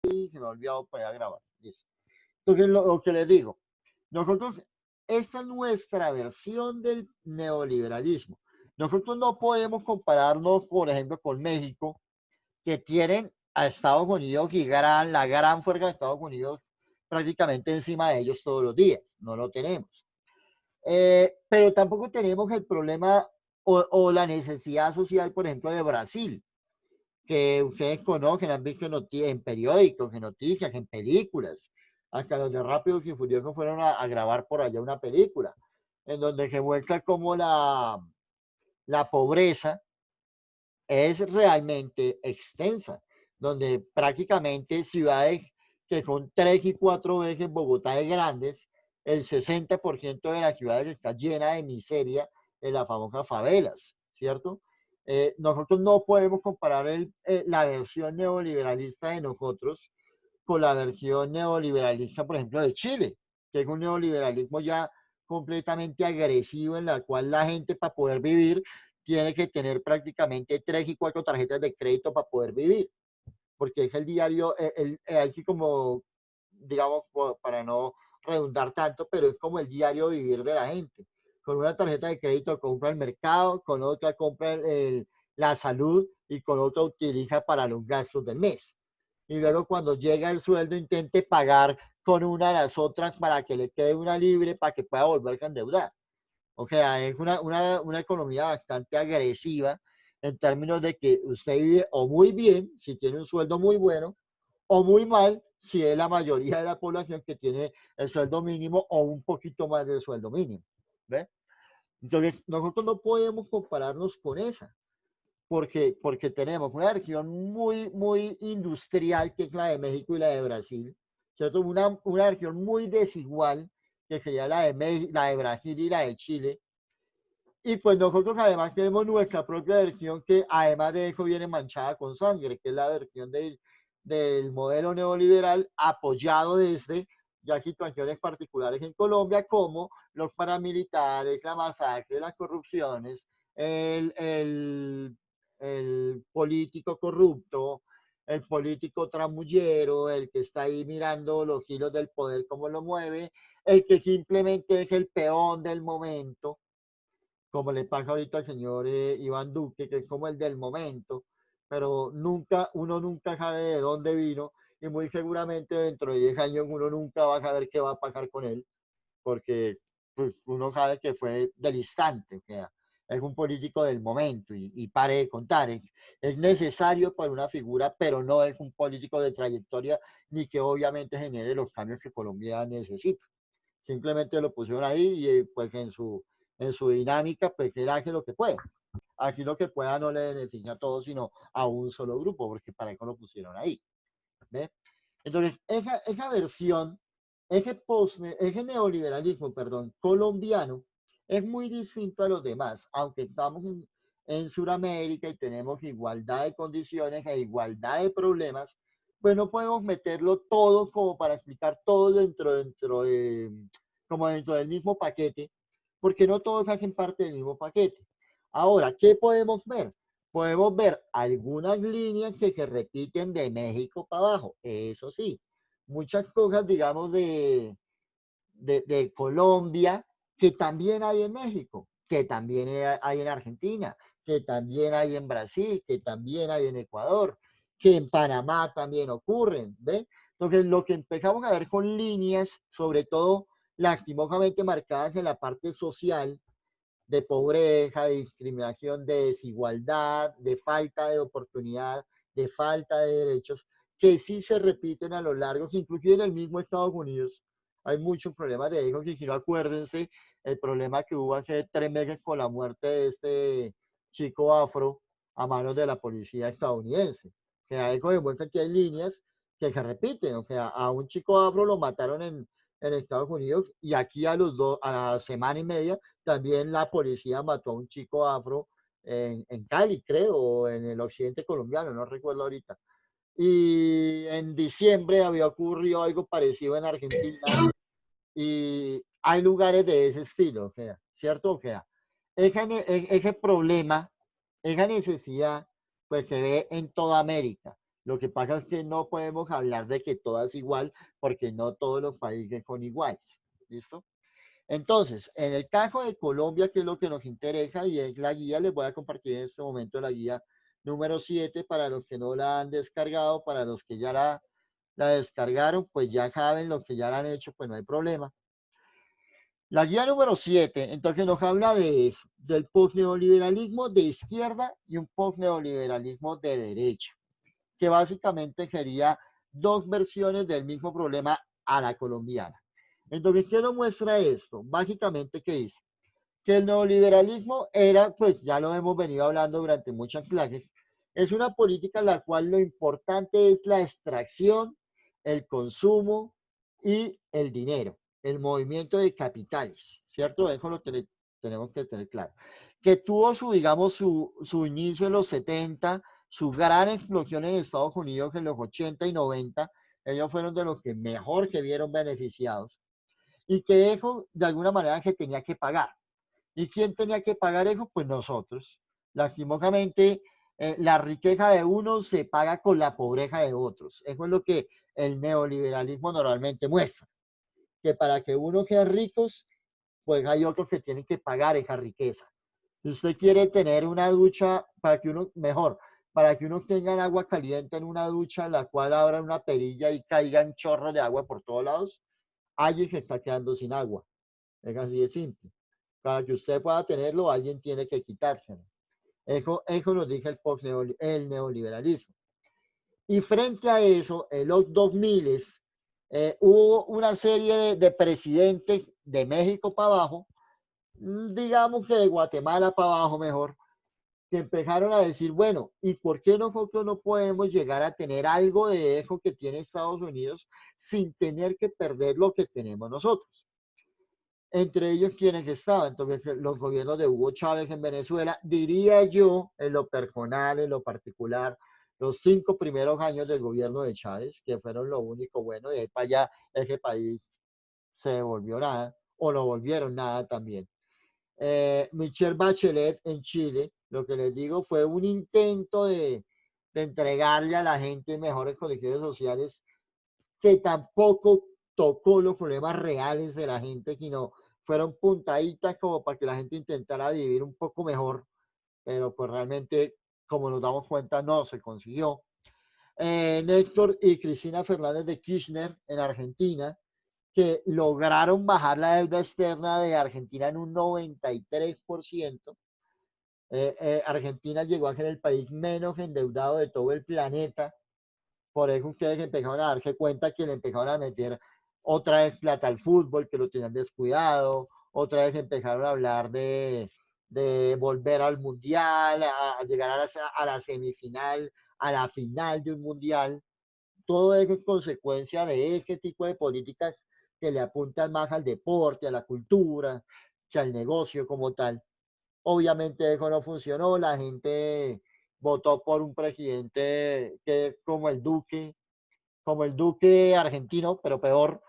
se me ha olvidado para grabar. Listo. Entonces, lo que les digo, nosotros, esta es nuestra versión del neoliberalismo. Nosotros no podemos compararnos, por ejemplo, con México, que tienen a Estados Unidos y la gran fuerza de Estados Unidos prácticamente encima de ellos todos los días. No lo tenemos. Pero tampoco tenemos el problema o la necesidad social, por ejemplo, de Brasil, que ustedes conocen, han visto en periódicos, en noticias, en películas. Hasta los de Rápidos y Furiosos fueron a grabar por allá una película, en donde se muestra cómo la pobreza es realmente extensa, donde prácticamente ciudades que son 3 y 4 veces Bogotá de grandes, el 60% de las ciudades está llena de miseria en las famosas favelas, ¿cierto? Nosotros no podemos comparar la versión neoliberalista de nosotros con la versión neoliberalista, por ejemplo, de Chile, que es un neoliberalismo ya completamente agresivo en la cual la gente para poder vivir tiene que tener prácticamente 3 y 4 tarjetas de crédito para poder vivir, porque es el diario, así como, digamos, para no redundar tanto, pero es como el diario vivir de la gente. Con una tarjeta de crédito compra el mercado, con otra compra la salud y con otra utiliza para los gastos del mes. Y luego cuando llega el sueldo intente pagar con una de las otras para que le quede una libre para que pueda volverse a endeudar. O sea, es una economía bastante agresiva en términos de que usted vive o muy bien, si tiene un sueldo muy bueno, o muy mal, si es la mayoría de la población que tiene el sueldo mínimo o un poquito más del sueldo mínimo. ¿Ve? Entonces, nosotros no podemos compararnos con esa, porque tenemos una región muy industrial, que es la de México y la de Brasil, ¿cierto? Una región muy desigual, que sería la de Brasil y la de Chile, y pues nosotros además tenemos nuestra propia versión que además de eso viene manchada con sangre, que es la versión del modelo neoliberal apoyado desde ya situaciones particulares en Colombia como los paramilitares, la masacre, las corrupciones, el, el, el político corrupto, el político tramullero, el que está ahí mirando los hilos del poder, cómo lo mueve, el que simplemente es el peón del momento, como le pasa ahorita al señor Iván Duque, que es como el del momento, pero uno nunca sabe de dónde vino y muy seguramente dentro de 10 años uno nunca va a saber qué va a pasar con él, porque pues, uno sabe que fue del instante, o sea, es un político del momento y pare de contar, es necesario para una figura, pero no es un político de trayectoria ni que obviamente genere los cambios que Colombia necesita. Simplemente lo pusieron ahí y pues en su dinámica, pues él hace lo que puede. Aquí lo que pueda no le beneficia a todos, sino a un solo grupo, porque para eso lo pusieron ahí. ¿Ve? Entonces, esa versión, ese neoliberalismo, perdón, colombiano, es muy distinto a los demás, aunque estamos en Sudamérica y tenemos igualdad de condiciones e igualdad de problemas, pues no podemos meterlo todo como para explicar todo como dentro del mismo paquete, porque no todos hacen parte del mismo paquete. Ahora, ¿qué podemos ver? Podemos ver algunas líneas que se repiten de México para abajo, eso sí, muchas cosas, digamos, de Colombia, que también hay en México, que también hay en Argentina, que también hay en Brasil, que también hay en Ecuador, que en Panamá también ocurren, ¿ves? Entonces, lo que empezamos a ver con líneas, sobre todo lastimosamente marcadas en la parte social, de pobreza, de discriminación, de desigualdad, de falta de oportunidad, de falta de derechos, que sí se repiten a lo largo, inclusive en el mismo Estados Unidos. Hay muchos problemas de eso, que si no acuérdense el problema que hubo hace 3 meses con la muerte de este chico afro a manos de la policía estadounidense. Que a eso demuestra que hay líneas que se repiten. O sea, a un chico afro lo mataron en Estados Unidos y aquí a la semana y media también la policía mató a un chico afro en Cali, creo, o en el occidente colombiano, no recuerdo ahorita. Y en diciembre había ocurrido algo parecido en Argentina y hay lugares de ese estilo, o sea, ¿cierto? O sea, ese problema, esa necesidad, pues se ve en toda América. Lo que pasa es que no podemos hablar de que todo es igual porque no todos los países son iguales. ¿Listo? Entonces, en el caso de Colombia, que es lo que nos interesa y es la guía, les voy a compartir en este momento la guía número 7 para los que no la han descargado, para los que ya la descargaron, pues ya saben lo que ya la han hecho, pues no hay problema. La guía número 7, entonces nos habla de eso, del postneoliberalismo de izquierda y un postneoliberalismo de derecha, que básicamente sería dos versiones del mismo problema a la colombiana. Entonces, ¿qué nos muestra esto? Básicamente, ¿qué dice? Que el neoliberalismo era, pues ya lo hemos venido hablando durante muchas clases, es una política en la cual lo importante es la extracción, el consumo y el dinero, el movimiento de capitales, ¿cierto? Eso lo tenemos que tener claro. Que tuvo su, digamos, su inicio en los 70, su gran explosión en Estados Unidos en los 80 y 90, ellos fueron de los que mejor que vieron beneficiados, y que eso de alguna manera se tenía que pagar. ¿Y quién tenía que pagar eso? Pues nosotros. Lastimosamente, la riqueza de unos se paga con la pobreza de otros. Eso es lo que el neoliberalismo normalmente muestra, que para que unos sean ricos, pues hay otros que tienen que pagar esa riqueza. Si usted quiere tener una ducha para que uno, mejor, para que uno tenga agua caliente en una ducha en la cual abra una perilla y caigan chorros de agua por todos lados, alguien se está quedando sin agua. Es así de simple. Para que usted pueda tenerlo, alguien tiene que quitárselo. Eso nos dice el neoliberalismo. Y frente a eso, en los 2000 hubo una serie de presidentes de México para abajo, digamos que de Guatemala para abajo mejor, que empezaron a decir, bueno, ¿y por qué nosotros no podemos llegar a tener algo de eso que tiene Estados Unidos sin tener que perder lo que tenemos nosotros? Entre ellos quienes estaban, entonces los gobiernos de Hugo Chávez en Venezuela, diría yo, en lo personal, en lo particular, los 5 primeros años del gobierno de Chávez, que fueron lo único bueno, de ahí para allá ese país se volvió nada, o lo volvieron nada también. Michelle Bachelet en Chile, lo que les digo, fue un intento de entregarle a la gente mejores condiciones sociales que tampoco tocó los problemas reales de la gente, sino fueron puntaditas como para que la gente intentara vivir un poco mejor, pero pues realmente, como nos damos cuenta, no se consiguió. Néstor y Cristina Fernández de Kirchner en Argentina, que lograron bajar la deuda externa de Argentina en un 93%. Argentina llegó a ser el país menos endeudado de todo el planeta. Por eso ustedes empezaron a darse cuenta que le empezaron a meter otra vez plata al fútbol, que lo tenían descuidado, otra vez empezaron a hablar de volver al mundial, a llegar a la semifinal, a la final de un mundial. Todo eso es consecuencia de este tipo de políticas que le apuntan más al deporte, a la cultura, que al negocio como tal. Obviamente eso no funcionó, la gente votó por un presidente que como el Duque argentino, pero peor.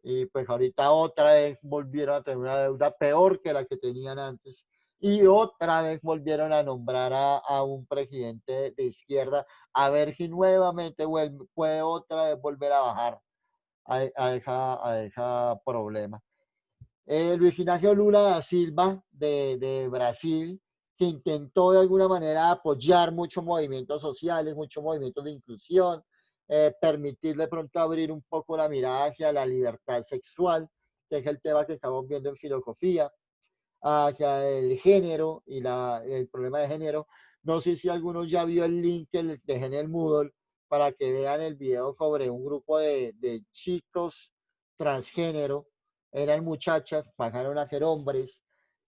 Y pues ahorita otra vez volvieron a tener una deuda peor que la que tenían antes. Y otra vez volvieron a nombrar a un presidente de izquierda, a ver si nuevamente puede otra vez volver a bajar a esa problema. Luis Ignacio Lula da Silva de Brasil, que intentó de alguna manera apoyar muchos movimientos sociales, muchos movimientos de inclusión, permitirle pronto abrir un poco la mirada hacia la libertad sexual, que es el tema que estamos viendo en filosofía, hacia el género y el problema de género. No sé si alguno ya vio el link que les dejé en el Moodle para que vean el video sobre un grupo de chicos transgénero. Eran muchachas, pasaron a ser hombres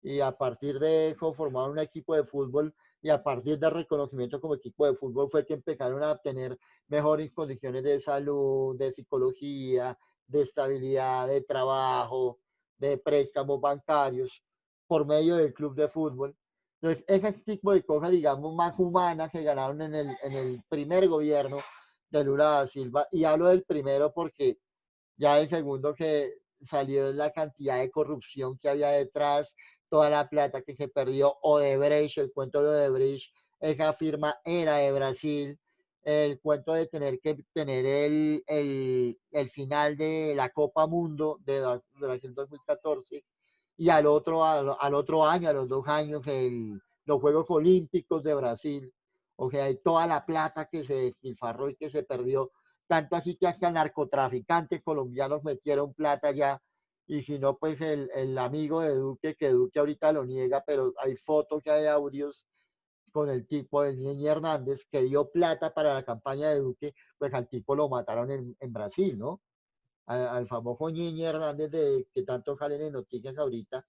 y a partir de eso formaron un equipo de fútbol y a partir del reconocimiento como equipo de fútbol fue que empezaron a obtener mejores condiciones de salud, de psicología, de estabilidad, de trabajo, de préstamos bancarios por medio del club de fútbol. Entonces, ese tipo de cosas, digamos, más humanas que ganaron en el primer gobierno de Lula da Silva. Y hablo del primero porque ya el segundo que salió la cantidad de corrupción que había detrás, toda la plata que se perdió, Odebrecht, el cuento de Odebrecht, esa firma era de Brasil, el cuento de tener que tener el final de la Copa Mundo de Brasil 2014 y al otro año, a los 2 años, los Juegos Olímpicos de Brasil. O sea, hay toda la plata que se despilfarró y que se perdió. Tanto así que hasta narcotraficantes colombianos metieron plata ya. Y si no, pues el amigo de Duque, que Duque ahorita lo niega, pero hay fotos, que hay audios con el tipo de Ñeñe Hernández, que dio plata para la campaña de Duque, pues al tipo lo mataron en Brasil, ¿no? Al famoso Ñeñe Hernández de que tanto salen en noticias ahorita,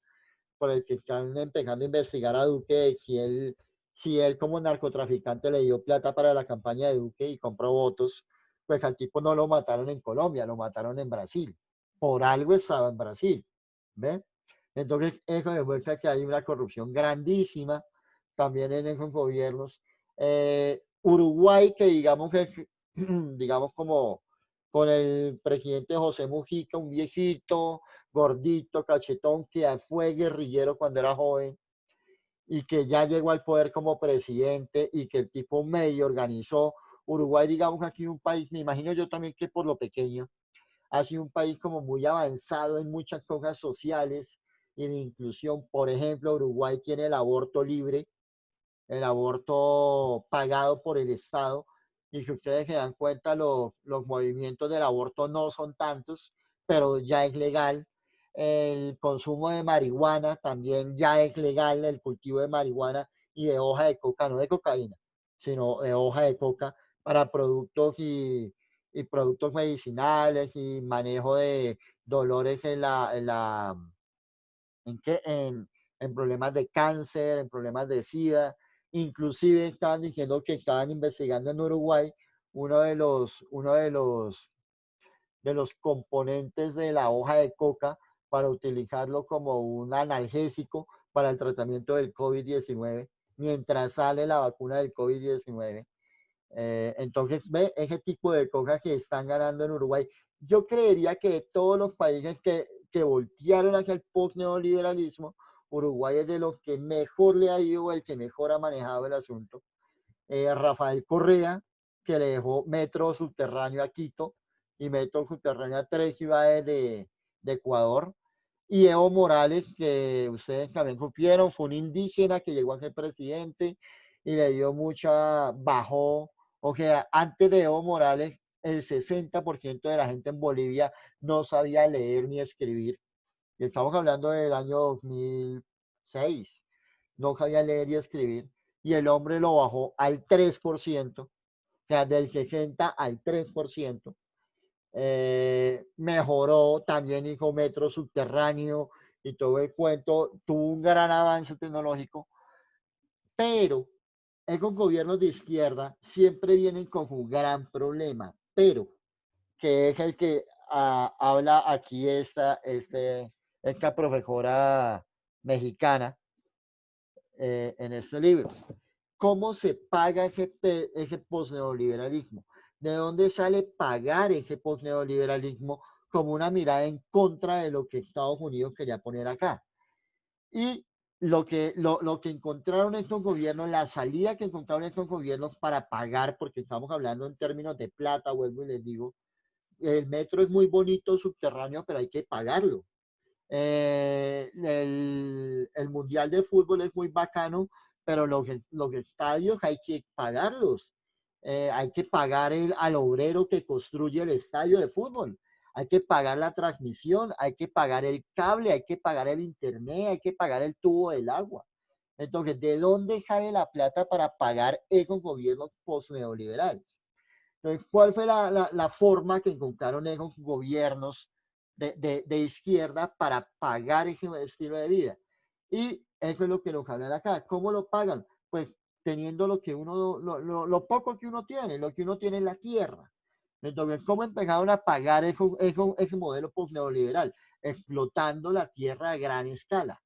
por el que están empezando a investigar a Duque, de si él como narcotraficante le dio plata para la campaña de Duque y compró votos, pues al tipo no lo mataron en Colombia, lo mataron en Brasil. Por algo estaba en Brasil, ¿ves? Entonces, eso demuestra que hay una corrupción grandísima también en esos gobiernos. Uruguay, que digamos que, digamos como con el presidente José Mujica, un viejito, gordito, cachetón, que fue guerrillero cuando era joven y que ya llegó al poder como presidente y que el tipo medio organizó. Uruguay, digamos aquí un país, me imagino yo también que por lo pequeño, ha sido un país como muy avanzado en muchas cosas sociales y de inclusión. Por ejemplo, Uruguay tiene el aborto libre, el aborto pagado por el Estado, y si ustedes se dan cuenta, los movimientos del aborto no son tantos, pero ya es legal. El consumo de marihuana también ya es legal, el cultivo de marihuana y de hoja de coca, no de cocaína, sino de hoja de coca para productos y productos medicinales y manejo de dolores ¿en qué? En problemas de cáncer, en problemas de SIDA. Inclusive estaban diciendo que estaban investigando en Uruguay uno de los componentes de la hoja de coca para utilizarlo como un analgésico para el tratamiento del COVID-19 mientras sale la vacuna del COVID-19. Entonces, ve ese tipo de cosas que están ganando en Uruguay. Yo creería que de todos los países que voltearon hacia el post-neoliberalismo, Uruguay es de los que mejor le ha ido, el que mejor ha manejado el asunto. Rafael Correa, que le dejó metro subterráneo a Quito y metro subterráneo a 3 ciudades de Ecuador. Y Evo Morales, que ustedes también supieron, fue un indígena que llegó a ser presidente y le dio bajó, o sea, antes de Evo Morales, el 60% de la gente en Bolivia no sabía leer ni escribir. Y estamos hablando del año 2006, no sabía leer y escribir. Y el hombre lo bajó al 3%, o sea, del 60 al 3%. Mejoró, también hizo metro subterráneo y todo el cuento, tuvo un gran avance tecnológico, pero esos gobiernos de izquierda siempre vienen con un gran problema, pero que es el que habla aquí esta profesora mexicana en este libro. ¿Cómo se paga ese posneoliberalismo? ¿De dónde sale pagar ese posneoliberalismo como una mirada en contra de lo que Estados Unidos quería poner acá? Y lo que encontraron estos gobiernos, la salida que encontraron estos gobiernos para pagar, porque estamos hablando en términos de plata, vuelvo y les digo, el metro es muy bonito subterráneo, pero hay que pagarlo. El Mundial de Fútbol es muy bacano, pero los estadios hay que pagarlos. Hay que pagar al obrero que construye el estadio de fútbol. Hay que pagar la transmisión, hay que pagar el cable, hay que pagar el internet, hay que pagar el tubo del agua. Entonces, ¿de dónde sale la plata para pagar esos gobiernos post-neoliberales? Entonces, ¿cuál fue la forma que encontraron esos gobiernos de izquierda para pagar ese estilo de vida? Y eso es lo que nos hablan acá. ¿Cómo lo pagan? Pues teniendo lo poco que uno tiene, lo que uno tiene en la tierra. Entonces, ¿cómo empezaron a pagar ese modelo neoliberal? Explotando la tierra a gran escala.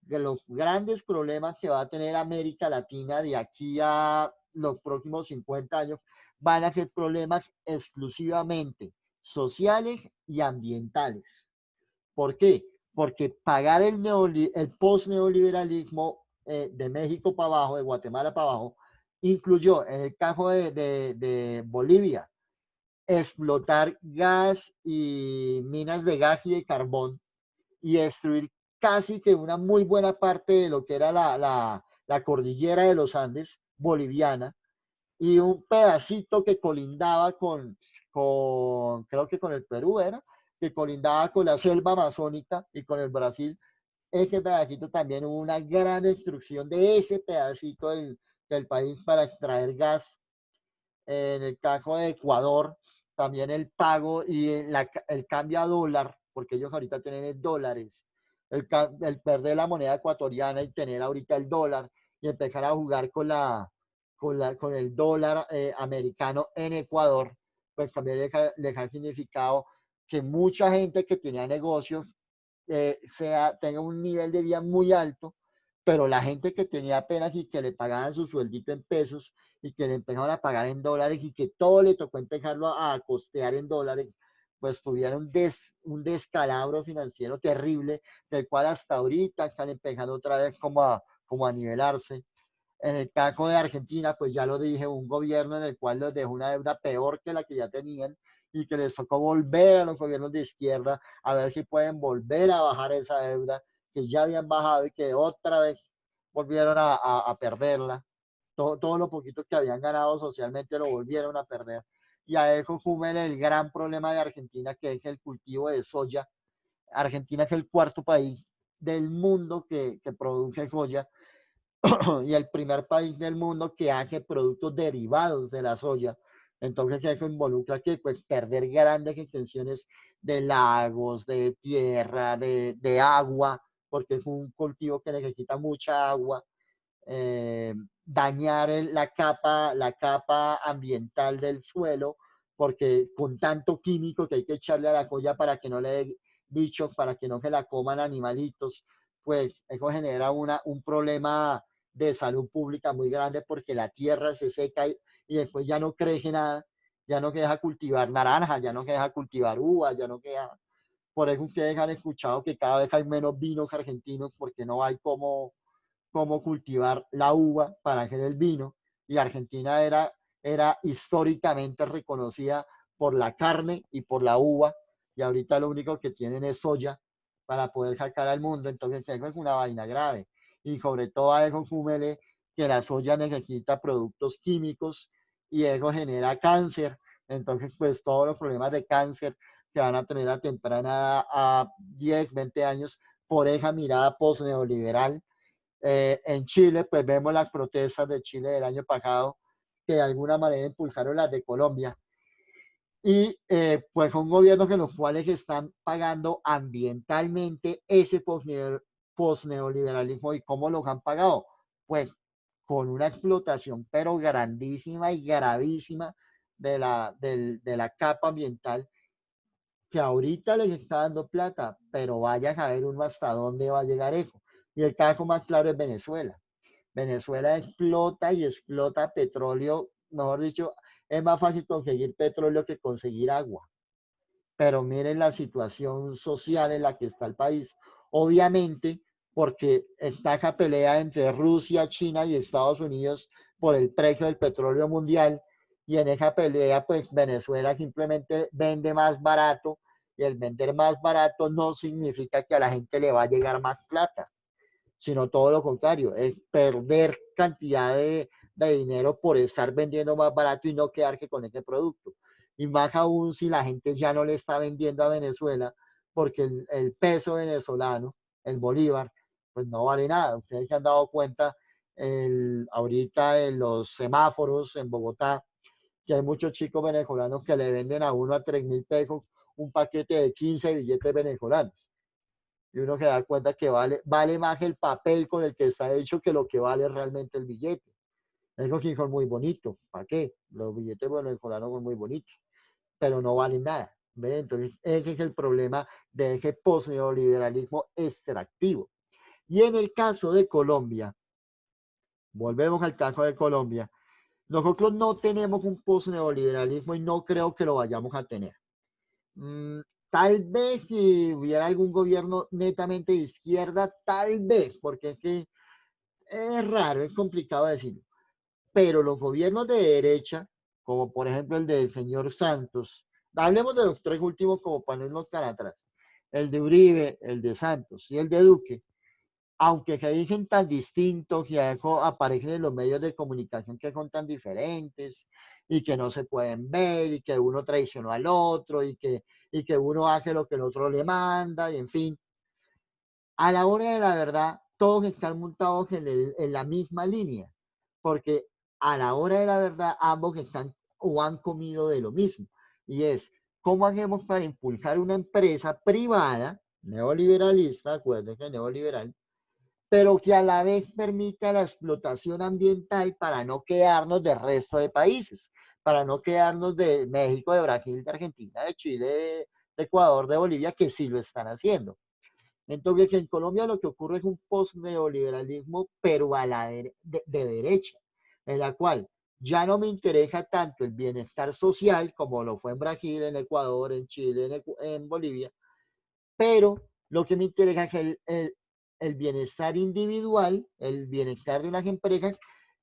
De los grandes problemas que va a tener América Latina de aquí a los próximos 50 años van a ser problemas exclusivamente sociales y ambientales. ¿Por qué? Porque pagar el post-neoliberalismo de México para abajo, de Guatemala para abajo, incluyó en el caso de Bolivia explotar gas y minas de gas y de carbón y destruir casi que una muy buena parte de lo que era la cordillera de los Andes boliviana y un pedacito que colindaba creo que con el Perú era, que colindaba con la selva amazónica y con el Brasil. Ese pedacito también hubo una gran destrucción de ese pedacito del país para extraer gas. En el caso de Ecuador, también el pago y el cambio a dólar, porque ellos ahorita tienen dólares, el perder la moneda ecuatoriana y tener ahorita el dólar y empezar a jugar con el dólar americano en Ecuador, pues también les ha significado que mucha gente que tenía negocios tenga un nivel de vida muy alto, pero la gente que tenía apenas y que le pagaban su sueldito en pesos y que le empezaron a pagar en dólares y que todo le tocó empezarlo a costear en dólares, pues tuvieron un descalabro financiero terrible, del cual hasta ahorita están empezando otra vez como a nivelarse. En el caso de Argentina, pues ya lo dije, un gobierno en el cual les dejó una deuda peor que la que ya tenían y que les tocó volver a los gobiernos de izquierda a ver si pueden volver a bajar esa deuda que ya habían bajado y que otra vez volvieron a perderla. Todo lo poquito que habían ganado socialmente lo volvieron a perder. Y a eso súmele el gran problema de Argentina, que es el cultivo de soya. Argentina es el cuarto país del mundo que produce soya y el primer país del mundo que hace productos derivados de la soya. Entonces eso involucra que pues perder grandes extensiones de lagos, de tierra, de agua, porque es un cultivo que necesita mucha agua, dañar la capa ambiental del suelo, porque con tanto químico que hay que echarle a la soya para que no le dé bichos, para que no se la coman animalitos, pues eso genera un problema de salud pública muy grande porque la tierra se seca y después ya no crece nada, ya no se deja cultivar naranjas, ya no se deja cultivar uvas, ya no queda. Por eso ustedes han escuchado que cada vez hay menos vinos argentinos porque no hay cómo cultivar la uva para hacer el vino. Y Argentina era históricamente reconocida por la carne y por la uva. Y ahorita lo único que tienen es soya para poder sacar al mundo. Entonces, eso es una vaina grave. Y sobre todo a eso súmele que la soya necesita productos químicos y eso genera cáncer. Entonces, pues todos los problemas de cáncer que van a tener a temprana a 10, 20 años por esa mirada post-neoliberal. En Chile, pues vemos las protestas de Chile del año pasado, que de alguna manera impulsaron las de Colombia. Y pues son gobiernos en los cuales están pagando ambientalmente ese post-neoliberalismo. ¿Y cómo los han pagado? Pues con una explotación pero grandísima y gravísima de la capa ambiental que ahorita les está dando plata, pero vaya a saber uno hasta dónde va a llegar eso. Y el caso más claro es Venezuela. Venezuela explota y explota petróleo, mejor dicho, es más fácil conseguir petróleo que conseguir agua. Pero miren la situación social en la que está el país. Obviamente, porque está esa pelea entre Rusia, China y Estados Unidos por el precio del petróleo mundial. Y en esa pelea, pues Venezuela simplemente vende más barato. Y el vender más barato no significa que a la gente le va a llegar más plata, sino todo lo contrario, es perder cantidad de dinero por estar vendiendo más barato y no quedarse con ese producto. Y más aún si la gente ya no le está vendiendo a Venezuela, porque el peso venezolano, el bolívar, pues no vale nada. Ustedes se han dado cuenta ahorita en los semáforos en Bogotá, que hay muchos chicos venezolanos que le venden a uno a 3.000 pesos un paquete de 15 billetes venezolanos y uno se da cuenta que vale más el papel con el que está hecho que lo que vale realmente el billete. Esos sí son muy bonitos, ¿para qué? Los billetes venezolanos son muy bonitos, pero no valen nada. ¿Ve? Entonces, ese es el problema de ese post-neoliberalismo extractivo. Y en el caso de Colombia, volvemos al caso de Colombia, nosotros no tenemos un post-neoliberalismo y no creo que lo vayamos a tener. Mm, Tal vez si hubiera algún gobierno netamente de izquierda, tal vez, porque es que es raro, es complicado decirlo. pero los gobiernos de derecha, como por ejemplo el del señor Santos, hablemos de los tres últimos como para no irnos tan atrás, el de Uribe, el de Santos y el de Duque, aunque se dicen tan distintos y aparecen en los medios de comunicación que son tan diferentes y que no se pueden ver y que uno traicionó al otro y que uno hace lo que el otro le manda y en fin, a la hora de la verdad todos están montados en la misma línea, porque a la hora de la verdad ambos están o han comido de lo mismo y es cómo hacemos para impulsar una empresa privada neoliberalista, acuérdense, neoliberal, pero que a la vez permita la explotación ambiental para no quedarnos del resto de países, para no quedarnos de México, de Brasil, de Argentina, de Chile, de Ecuador, de Bolivia, que sí lo están haciendo. Entonces, que en Colombia lo que ocurre es un post-neoliberalismo, pero a la de derecha, en la cual ya no me interesa tanto el bienestar social como lo fue en Brasil, en Ecuador, en Chile, en Bolivia, pero lo que me interesa es el bienestar individual, el bienestar de unas empresas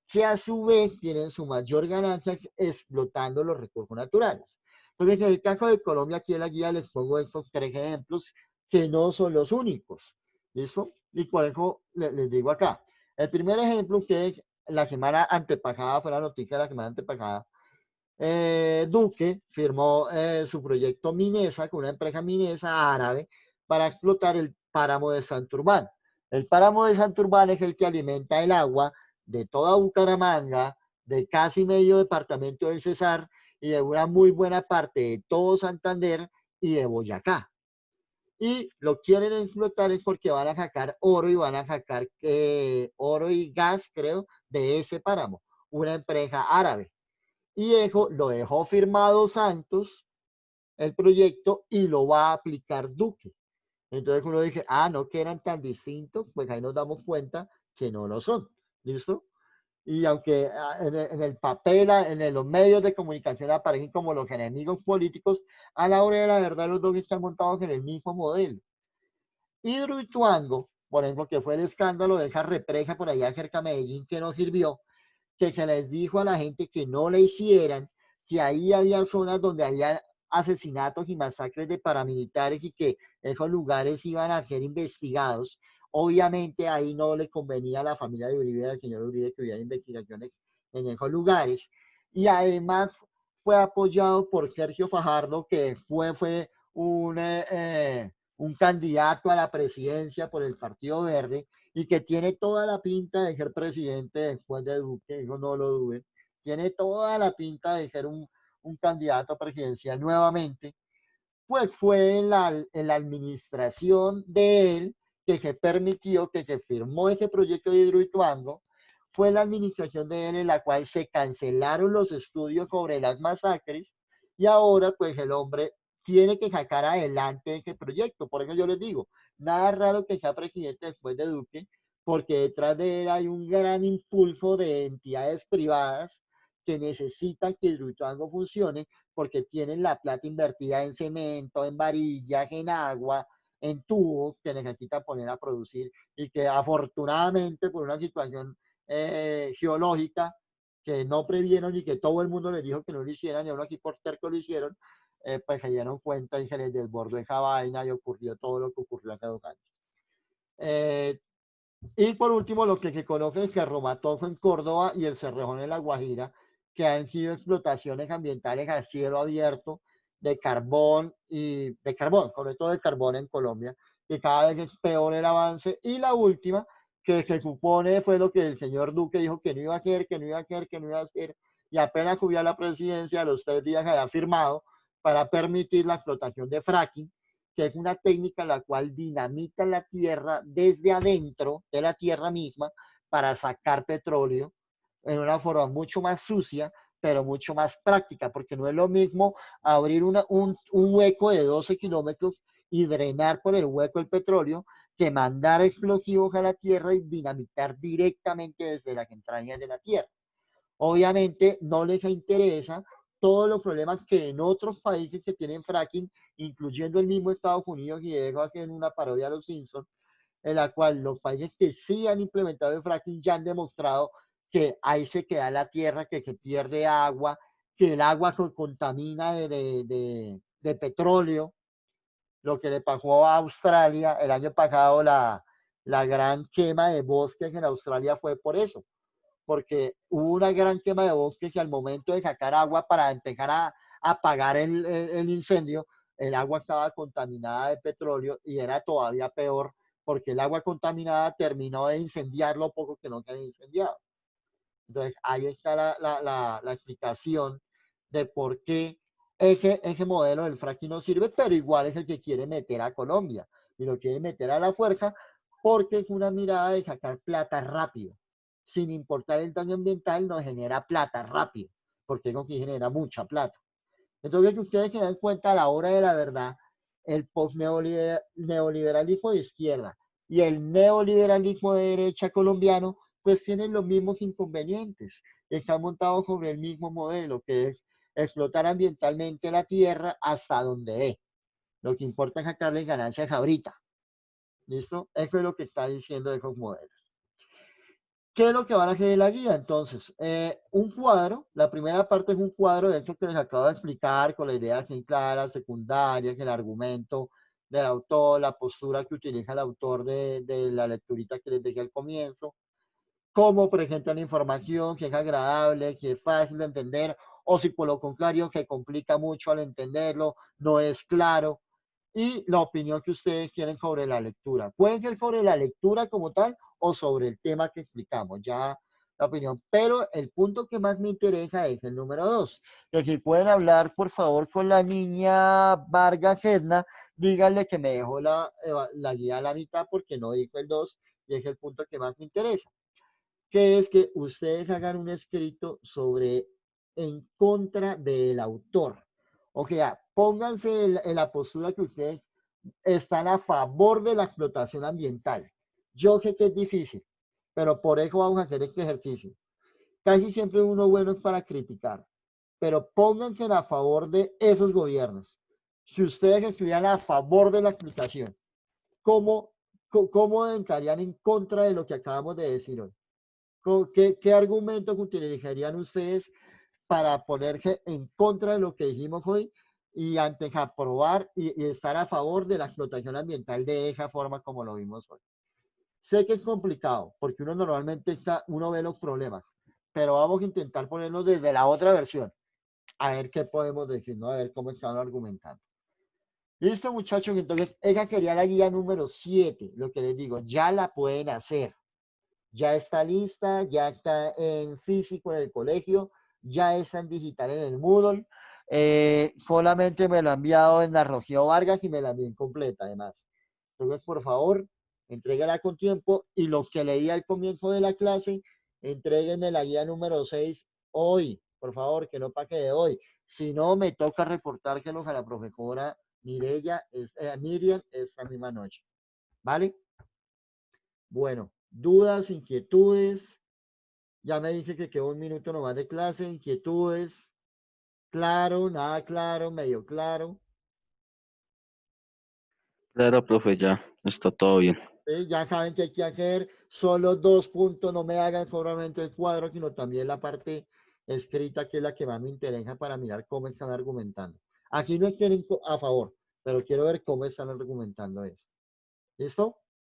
que a su vez tienen su mayor ganancia explotando los recursos naturales. Entonces, en el caso de Colombia, aquí en la guía les pongo estos tres ejemplos que no son los únicos. ¿Listo? Y por eso les digo acá. El primer ejemplo que la semana antepasada, fue la noticia de la semana antepasada, Duque firmó su proyecto Minesa con una empresa minesa árabe para explotar el páramo de Santurbán. El páramo de Santurbán es el que alimenta el agua de toda Bucaramanga, de casi medio departamento del Cesar y de una muy buena parte de todo Santander y de Boyacá. Y lo quieren explotar es porque van a sacar oro y van a sacar oro y gas, creo, de ese páramo, una empresa árabe. Y lo dejó firmado Santos, el proyecto, y lo va a aplicar Duque. Entonces uno dice, no que eran tan distintos, pues ahí nos damos cuenta que no lo son. ¿Listo? Y aunque en el papel, en los medios de comunicación aparecen como los enemigos políticos, a la hora de la verdad los dos están montados en el mismo modelo. Hidroituango, por ejemplo, que fue el escándalo de esa represa por allá cerca de Medellín que no sirvió, que se les dijo a la gente que no le hicieran, que ahí había zonas donde había asesinatos y masacres de paramilitares y que esos lugares iban a ser investigados. Obviamente ahí no le convenía a la familia de Uribe, al señor Uribe, que hubiera investigaciones en esos lugares. Y además fue apoyado por Sergio Fajardo, que fue un candidato a la presidencia por el Partido Verde, y que tiene toda la pinta de ser presidente después de Duque, eso no lo dude, tiene toda la pinta de ser un candidato presidencial nuevamente, pues fue en la administración de él que se permitió, que se firmó ese proyecto de Hidroituango, fue la administración de él en la cual se cancelaron los estudios sobre las masacres y ahora pues el hombre tiene que sacar adelante ese proyecto. Por eso yo les digo, nada raro que sea presidente después de Duque, porque detrás de él hay un gran impulso de entidades privadas que necesitan que Hidroituango funcione porque tienen la plata invertida en cemento, en varillas, en agua, en tubos que necesitan poner a producir y que afortunadamente por una situación geológica que no previeron y que todo el mundo les dijo que no lo hicieran y aún aquí por terco lo hicieron, pues se dieron cuenta y se les desbordó esa vaina y ocurrió todo lo que ocurrió hace 2 años. Eh, y por último, lo que se conoce es Cerro Matojo en Córdoba y el Cerrejón en La Guajira, que han sido explotaciones ambientales a cielo abierto de carbón, sobre todo de carbón en Colombia, que cada vez es peor el avance. Y la última, que se supone fue lo que el señor Duque dijo que no iba a hacer, que no iba a hacer, que no iba a hacer, y apenas subió a la presidencia, a los 3 días había firmado para permitir la explotación de fracking, que es una técnica en la cual dinamita la tierra desde adentro de la tierra misma para sacar petróleo en una forma mucho más sucia, pero mucho más práctica, porque no es lo mismo abrir un hueco de 12 kilómetros y drenar por el hueco el petróleo que mandar explosivos a la tierra y dinamitar directamente desde las entrañas de la tierra. Obviamente no les interesa todos los problemas que en otros países que tienen fracking, incluyendo el mismo Estados Unidos, y eso hacen una parodia a los Simpsons, en la cual los países que sí han implementado el fracking ya han demostrado que ahí se queda la tierra, que se pierde agua, que el agua se contamina de petróleo, lo que le pasó a Australia el año pasado, la gran quema de bosques en Australia fue por eso, porque hubo una gran quema de bosques y al momento de sacar agua para empezar a apagar el incendio, el agua estaba contaminada de petróleo y era todavía peor porque el agua contaminada terminó de incendiar lo poco que no se había incendiado. Entonces, ahí está la explicación de por qué ese modelo del fracking no sirve, pero igual es el que quiere meter a Colombia y lo quiere meter a la fuerza porque es una mirada de sacar plata rápido. Sin importar el daño ambiental, nos genera plata rápido, porque es lo que genera mucha plata. Entonces, que ustedes se den cuenta a la hora de la verdad, el neoliberalismo de izquierda y el neoliberalismo de derecha colombiano, pues tienen los mismos inconvenientes. Están montados sobre el mismo modelo, que es explotar ambientalmente la tierra hasta donde dé. Lo que importa es sacarle ganancias ahorita. ¿Listo? Eso es lo que está diciendo esos modelos. ¿Qué es lo que van a hacer en la guía? Entonces, un cuadro, la primera parte es un cuadro de hecho que les acabo de explicar con la idea bien clara, secundaria, el argumento del autor, la postura que utiliza el autor de la lecturita que les dejé al comienzo, cómo presenta la información, que es agradable, que es fácil de entender, o si por lo contrario que complica mucho al entenderlo, no es claro, y la opinión que ustedes tienen sobre la lectura. Pueden ser sobre la lectura como tal o sobre el tema que explicamos, ya la opinión. Pero el punto que más me interesa es el número 2. Que si pueden hablar, por favor, con la niña Vargas Edna, díganle que me dejó la guía a la mitad porque no dijo el 2 y es el punto que más me interesa, que es que ustedes hagan un escrito sobre en contra del autor. O sea, pónganse en la postura que ustedes están a favor de la explotación ambiental. Yo sé que es difícil, pero por eso vamos a hacer este ejercicio. Casi siempre uno bueno es para criticar, pero pónganse a favor de esos gobiernos. Si ustedes estuvieran a favor de la explotación, ¿cómo, cómo entrarían en contra de lo que acabamos de decir hoy? ¿Qué argumentos utilizarían ustedes para ponerse en contra de lo que dijimos hoy y antes aprobar y estar a favor de la explotación ambiental de esa forma como lo vimos hoy? Sé que es complicado porque uno normalmente uno ve los problemas, pero vamos a intentar ponernos desde la otra versión, a ver qué podemos decir, ¿no? A ver cómo están argumentando. Listo, muchachos, entonces esa sería la guía número 7, lo que les digo, ya la pueden hacer. Ya está lista, ya está en físico en el colegio, ya está en digital en el Moodle. Solamente me lo ha enviado en la Rocío Vargas y me la envié completa además. Entonces, por favor, entrégala con tiempo y lo que leí al comienzo de la clase, entréguenme la guía número 6 hoy, por favor, que no paque de hoy. Si no, me toca reportárselos a la profesora Miriam esta misma noche. ¿Vale? Bueno, dudas, inquietudes. Ya me dice que quedó un minuto nomás de clase, inquietudes. Claro, nada claro, medio claro. Claro, profe, ya está todo bien. ¿Sí? Ya saben que hay que hacer solo 2 puntos, no me hagan solamente el cuadro, sino también la parte escrita, que es la que más me interesa para mirar cómo están argumentando. Aquí no estén a favor, pero quiero ver cómo están argumentando eso. ¿Listo?